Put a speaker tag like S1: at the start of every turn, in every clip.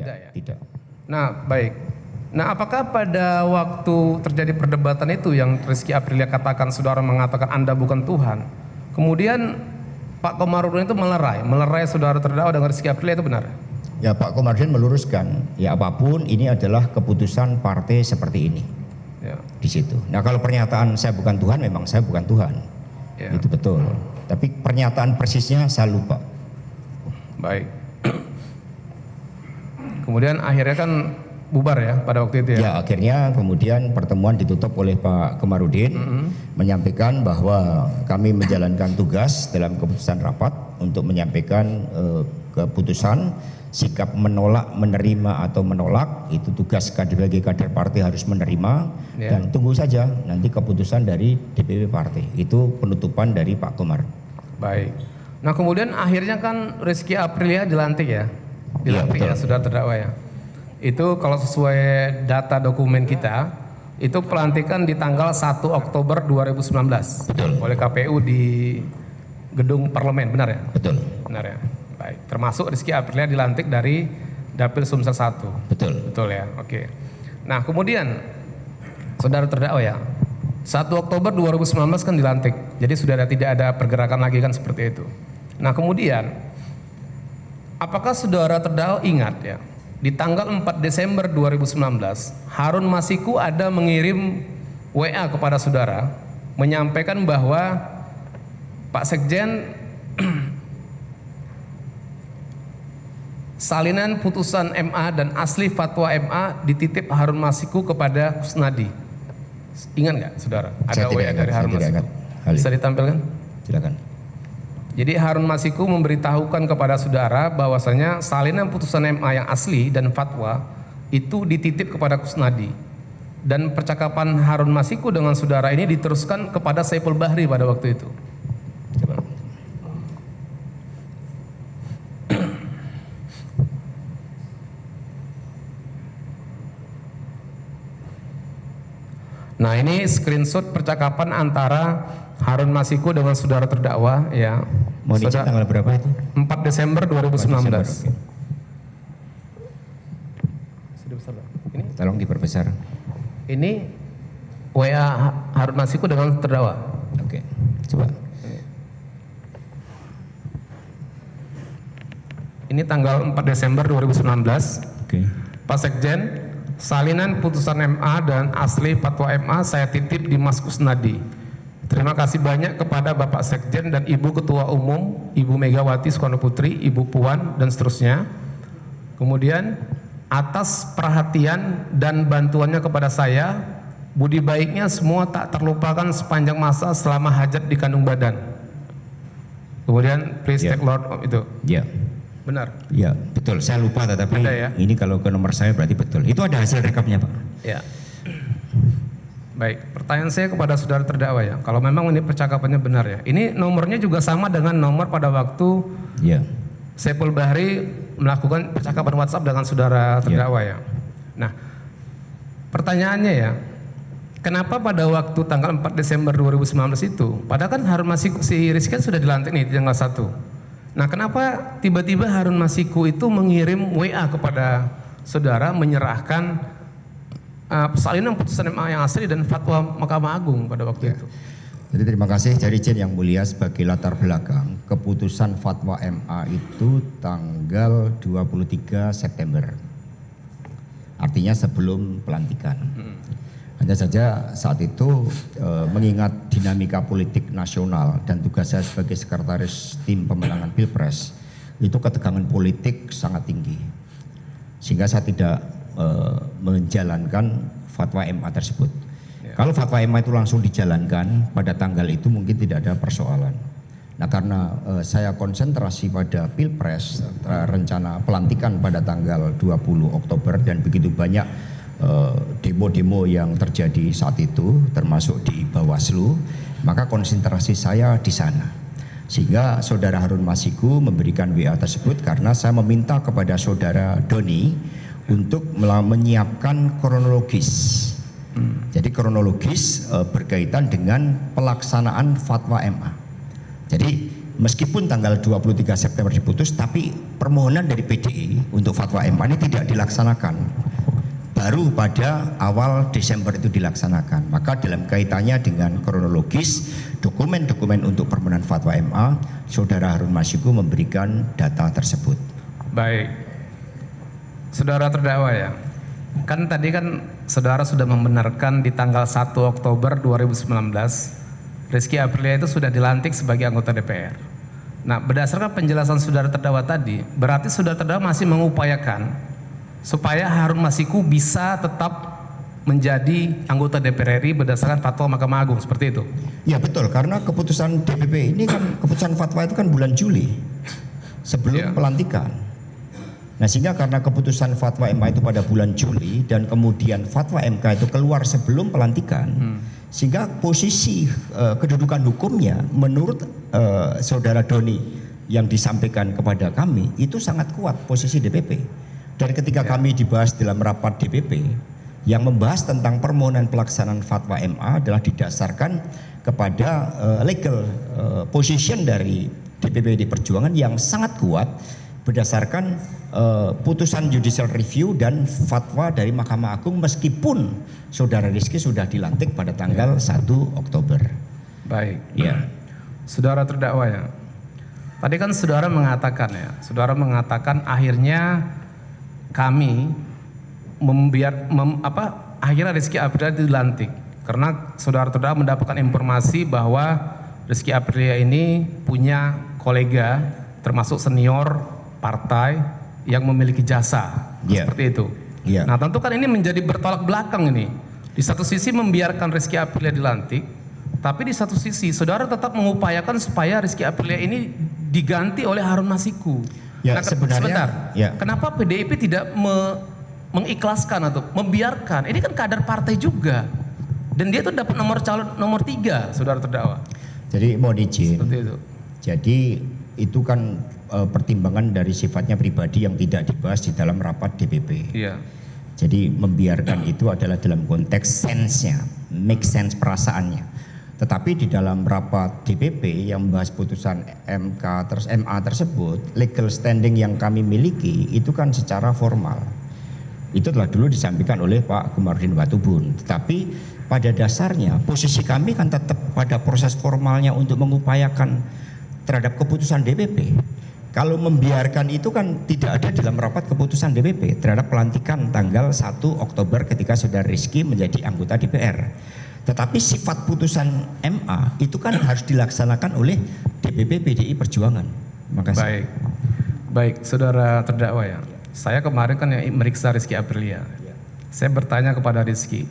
S1: Tidak ya?
S2: Tidak.
S1: Nah, baik. Nah, apakah pada waktu terjadi perdebatan itu yang Rizky Aprilia katakan, saudara mengatakan Anda bukan Tuhan, kemudian Pak Komarudin itu melerai saudara terdakwa dengan Rizky Aprilia, itu benar?
S2: Ya, Pak Komarudin meluruskan, ya apapun ini adalah keputusan partai seperti ini.
S1: Ya.
S2: Di situ. Nah, kalau pernyataan saya bukan Tuhan, memang saya bukan Tuhan.
S1: Ya.
S2: Itu betul. Tapi pernyataan persisnya saya lupa.
S1: Baik. Kemudian akhirnya kan bubar ya pada waktu itu ya?
S2: Ya, akhirnya kemudian pertemuan ditutup oleh Pak Komarudin menyampaikan bahwa kami menjalankan tugas dalam keputusan rapat untuk menyampaikan keputusan sikap menolak, menerima atau menolak, itu tugas sebagai kader partai harus menerima, dan tunggu saja nanti keputusan dari DPW partai. Itu penutupan dari Pak Komar.
S1: Baik. Nah, kemudian akhirnya kan Rizky Aprilia dilantik ya? Dilantik ya, sudah terdakwa ya? Itu kalau sesuai data dokumen kita, itu pelantikan di tanggal 1 Oktober 2019.
S2: Betul.
S1: Oleh KPU di gedung parlemen, benar ya?
S2: Betul.
S1: Benar ya? Baik, termasuk Rizky Aprilia dilantik dari Dapil Sumsel 1.
S2: Betul.
S1: Betul ya, oke. Nah, kemudian saudara terdakwa ya, 1 Oktober 2019 kan dilantik, jadi sudah tidak ada pergerakan lagi kan seperti itu. Nah, kemudian apakah saudara terdakwa ingat ya, di tanggal 4 Desember 2019 Harun Masiku ada mengirim WA kepada saudara menyampaikan bahwa Pak Sekjen salinan putusan MA dan asli fatwa MA dititip Harun Masiku kepada Kusnadi. Ingat nggak, saudara? Ada WA dari Harun Masiku. Bisa ditampilkan?
S2: Silakan.
S1: Jadi Harun Masiku memberitahukan kepada saudara bahwasanya salinan putusan MA yang asli dan fatwa itu dititip kepada Kusnadi. Dan percakapan Harun Masiku dengan saudara ini diteruskan kepada Saiful Bahri pada waktu itu.
S2: Coba.
S1: Nah, ini screenshot percakapan antara Harun Masiku dengan saudara terdakwa ya.
S2: Mau dicek tanggal berapa itu?
S1: 4 Desember 2019.
S2: 4 Desember, oke.
S1: Sudah besar, Bang. Ini
S2: Tolong diperbesar.
S1: ini WA Harun Masiku dengan terdakwa.
S2: Oke. Coba.
S1: Ini tanggal 4 Desember 2019.
S2: Oke.
S1: Pak Sekjen, salinan putusan MA dan asli fatwa MA saya titip di Mas Kusnadi. Terima kasih banyak kepada Bapak Sekjen dan Ibu Ketua Umum, Ibu Megawati Soekarno Putri, Ibu Puan, dan seterusnya. Kemudian atas perhatian dan bantuannya kepada saya, budi baiknya semua tak terlupakan sepanjang masa selama hajat di kandung badan. Kemudian please take note of itu.
S2: Ya.
S1: Benar.
S2: Ya, betul. Saya lupa, tetapi
S1: Ada ya?
S2: ini kalau ke nomor saya berarti betul. Itu ada hasil rekamnya, Pak.
S1: Ya. Baik, pertanyaan saya kepada saudara terdakwa ya, kalau memang ini percakapannya benar ya, ini nomornya juga sama dengan nomor pada waktu Saiful Bahri melakukan percakapan WhatsApp dengan saudara terdakwa ya. Nah, pertanyaannya ya, kenapa pada waktu tanggal 4 Desember 2019 itu, padahal kan Harun Masiku, si Rizky kan sudah dilantik nih di tanggal 1. Nah, kenapa tiba-tiba Harun Masiku itu mengirim WA kepada saudara menyerahkan salinan putusan MA yang asli dan fatwa Mahkamah Agung pada waktu itu?
S2: Jadi terima kasih dari Jen yang mulia sebagai latar belakang. Keputusan fatwa MA itu tanggal 23 September. Artinya sebelum pelantikan. Hanya saja saat itu mengingat dinamika politik nasional dan tugas saya sebagai sekretaris tim pemenangan Pilpres, itu ketegangan politik sangat tinggi. Sehingga saya tidak menjalankan fatwa MA tersebut. Kalau fatwa MA itu langsung dijalankan pada tanggal itu mungkin tidak ada persoalan. Nah, karena saya konsentrasi pada Pilpres, rencana pelantikan pada tanggal 20 Oktober dan begitu banyak demo-demo yang terjadi saat itu termasuk di Bawaslu, maka konsentrasi saya di sana. Sehingga saudara Harun Masiku memberikan WA tersebut karena saya meminta kepada saudara Doni untuk menyiapkan kronologis. Jadi kronologis berkaitan dengan pelaksanaan fatwa MA. Jadi meskipun tanggal 23 September diputus, tapi permohonan dari PDI untuk fatwa MA ini tidak dilaksanakan. Baru pada awal Desember itu dilaksanakan. Maka dalam kaitannya dengan kronologis dokumen-dokumen untuk permohonan fatwa MA, Saudara Harun Masiku memberikan data tersebut.
S1: Baik, saudara terdakwa ya, kan tadi kan saudara sudah membenarkan di tanggal 1 Oktober 2019 Rizky Aprilia itu sudah dilantik sebagai anggota DPR. Nah, berdasarkan penjelasan saudara terdakwa tadi, berarti saudara terdakwa masih mengupayakan supaya Harun Masiku bisa tetap menjadi anggota DPR RI berdasarkan fatwa Mahkamah Agung, seperti itu?
S2: Ya betul, karena keputusan DPP ini kan, keputusan fatwa itu kan bulan Juli sebelum pelantikan. Nah, sehingga karena keputusan fatwa MA itu pada bulan Juli dan kemudian fatwa MK itu keluar sebelum pelantikan, sehingga posisi kedudukan hukumnya menurut Saudara Doni yang disampaikan kepada kami itu sangat kuat posisi DPP. Dan ketika kami dibahas dalam rapat DPP yang membahas tentang permohonan pelaksanaan fatwa MA adalah didasarkan kepada legal position dari DPP Perjuangan yang sangat kuat berdasarkan putusan judicial review dan fatwa dari Mahkamah Agung meskipun Saudara Rizky sudah dilantik pada tanggal 1 Oktober.
S1: Baik.
S2: Ya.
S1: Saudara terdakwa ya. Tadi kan saudara mengatakan ya, akhirnya kami akhirnya Rizky Aprilia dilantik karena saudara terdakwa mendapatkan informasi bahwa Rizky Aprilia ini punya kolega termasuk senior partai yang memiliki jasa, seperti itu. Nah, tentu kan ini menjadi bertolak belakang ini. Di satu sisi membiarkan Rizky Aprilia dilantik, tapi di satu sisi saudara tetap mengupayakan supaya Rizky Aprilia ini diganti oleh Harun Masiku.
S2: Ya,
S1: nah,
S2: sebenarnya,
S1: kenapa PDIP tidak mengikhlaskan atau membiarkan? Ini kan kader partai juga, dan dia tuh dapat nomor 3, saudara terdakwa.
S2: Jadi mohon izin.
S1: Seperti itu.
S2: Jadi itu kan pertimbangan dari sifatnya pribadi yang tidak dibahas di dalam rapat DPP.
S1: Iya.
S2: Jadi membiarkan itu adalah dalam konteks sense-nya, make sense perasaannya. Tetapi di dalam rapat DPP yang membahas putusan MA tersebut, legal standing yang kami miliki itu kan secara formal. Itu telah dulu disampaikan oleh Pak Komarudin Watubun. Tetapi pada dasarnya posisi kami kan tetap pada proses formalnya untuk mengupayakan terhadap keputusan DPP. Kalau membiarkan itu kan tidak ada dalam rapat keputusan DPP terhadap pelantikan tanggal 1 Oktober ketika Saudara Rizky menjadi anggota DPR. Tetapi sifat putusan MA itu kan harus dilaksanakan oleh DPP PDI Perjuangan. Makasih.
S1: Baik, saudara terdakwa ya. Saya kemarin kan yang meriksa Rizky Aprilia. Saya bertanya kepada Rizky,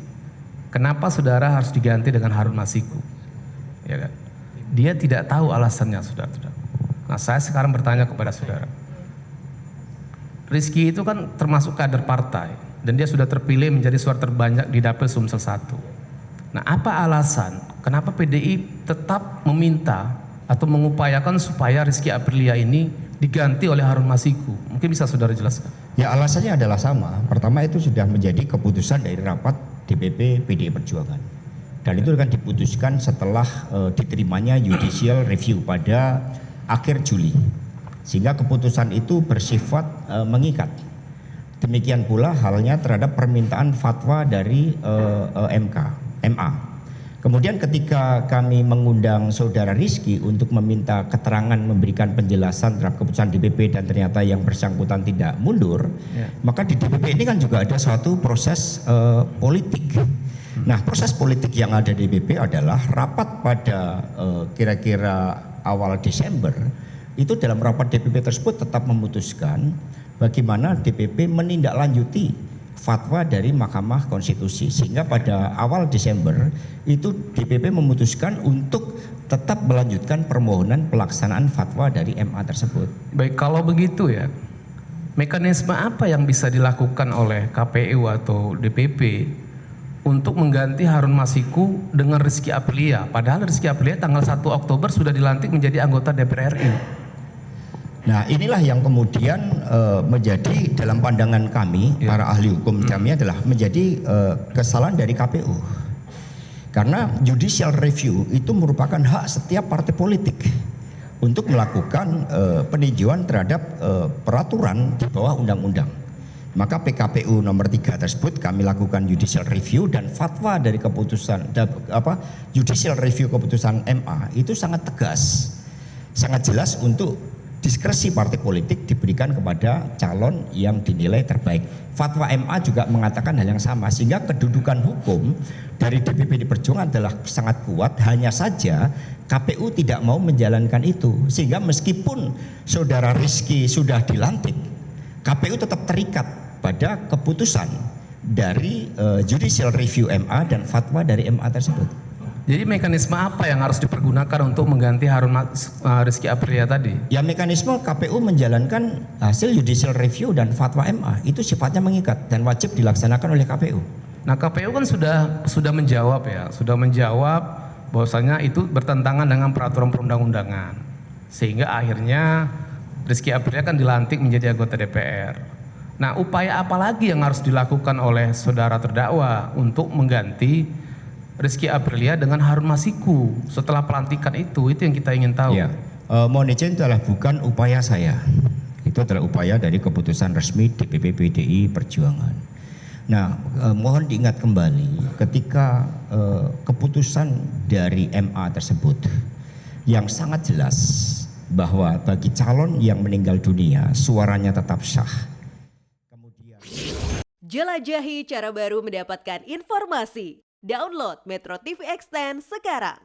S1: kenapa saudara harus diganti dengan Harun Masiku? Ya kan? Dia tidak tahu alasannya, saudara. Nah, saya sekarang bertanya kepada saudara. Rizky itu kan termasuk kader partai dan dia sudah terpilih menjadi suara terbanyak di Dapil Sumsel 1. Nah, apa alasan kenapa PDI tetap meminta atau mengupayakan supaya Rizky Aprilia ini diganti oleh Harun Masiku? Mungkin bisa saudara jelaskan.
S2: Ya, alasannya adalah sama. Pertama, itu sudah menjadi keputusan dari rapat DPP PDI Perjuangan. Dan itu akan diputuskan setelah diterimanya judicial review pada akhir Juli. Sehingga keputusan itu bersifat mengikat. Demikian pula halnya terhadap permintaan fatwa dari MA. Kemudian ketika kami mengundang Saudara Rizky untuk meminta keterangan memberikan penjelasan terhadap keputusan DPP dan ternyata yang bersangkutan tidak mundur, maka di DPP ini kan juga ada suatu proses politik. Nah, proses politik yang ada di DPP adalah rapat pada kira-kira awal Desember. Itu dalam rapat DPP tersebut tetap memutuskan bagaimana DPP menindaklanjuti fatwa dari Mahkamah Konstitusi, sehingga pada awal Desember itu DPP memutuskan untuk tetap melanjutkan permohonan pelaksanaan fatwa dari MA tersebut.
S1: Baik, kalau begitu ya, mekanisme apa yang bisa dilakukan oleh KPU atau DPP untuk mengganti Harun Masiku dengan Rizky Aprilia? Padahal Rizky Aprilia tanggal 1 Oktober sudah dilantik menjadi anggota DPR RI.
S2: Nah, inilah yang kemudian menjadi dalam pandangan kami para ahli hukum kami adalah menjadi kesalahan dari KPU. Karena judicial review itu merupakan hak setiap partai politik untuk melakukan peninjauan terhadap peraturan di bawah undang-undang. Maka PKPU nomor 3 tersebut kami lakukan judicial review, dan fatwa dari keputusan judicial review keputusan MA itu sangat tegas, sangat jelas untuk diskresi partai politik diberikan kepada calon yang dinilai terbaik. Fatwa MA juga mengatakan hal yang sama, sehingga kedudukan hukum dari DPP di Perjuangan adalah sangat kuat. Hanya saja KPU tidak mau menjalankan itu, sehingga meskipun saudara Rizky sudah dilantik, KPU tetap terikat pada keputusan dari judicial review MA dan fatwa dari MA tersebut.
S1: Jadi mekanisme apa yang harus dipergunakan untuk mengganti Harun Rizky Aprilia tadi?
S2: Ya, mekanisme KPU menjalankan hasil judicial review dan fatwa MA itu sifatnya mengikat dan wajib dilaksanakan oleh KPU.
S1: Nah, KPU kan sudah menjawab ya, bahwasanya itu bertentangan dengan peraturan perundang-undangan, sehingga akhirnya Rizky Aprilia kan dilantik menjadi anggota DPR. Nah, upaya apa lagi yang harus dilakukan oleh saudara terdakwa untuk mengganti Rizky Aprilia dengan Harun Masiku setelah pelantikan itu yang kita ingin tahu.
S2: Ya, mohon izin, itu adalah bukan upaya saya. Itu adalah upaya dari keputusan resmi DPP PDI Perjuangan. Nah, mohon diingat kembali ketika keputusan dari MA tersebut yang sangat jelas bahwa bagi calon yang meninggal dunia suaranya tetap sah.
S3: Jelajahi cara baru mendapatkan informasi. Download Metro TV Extend sekarang.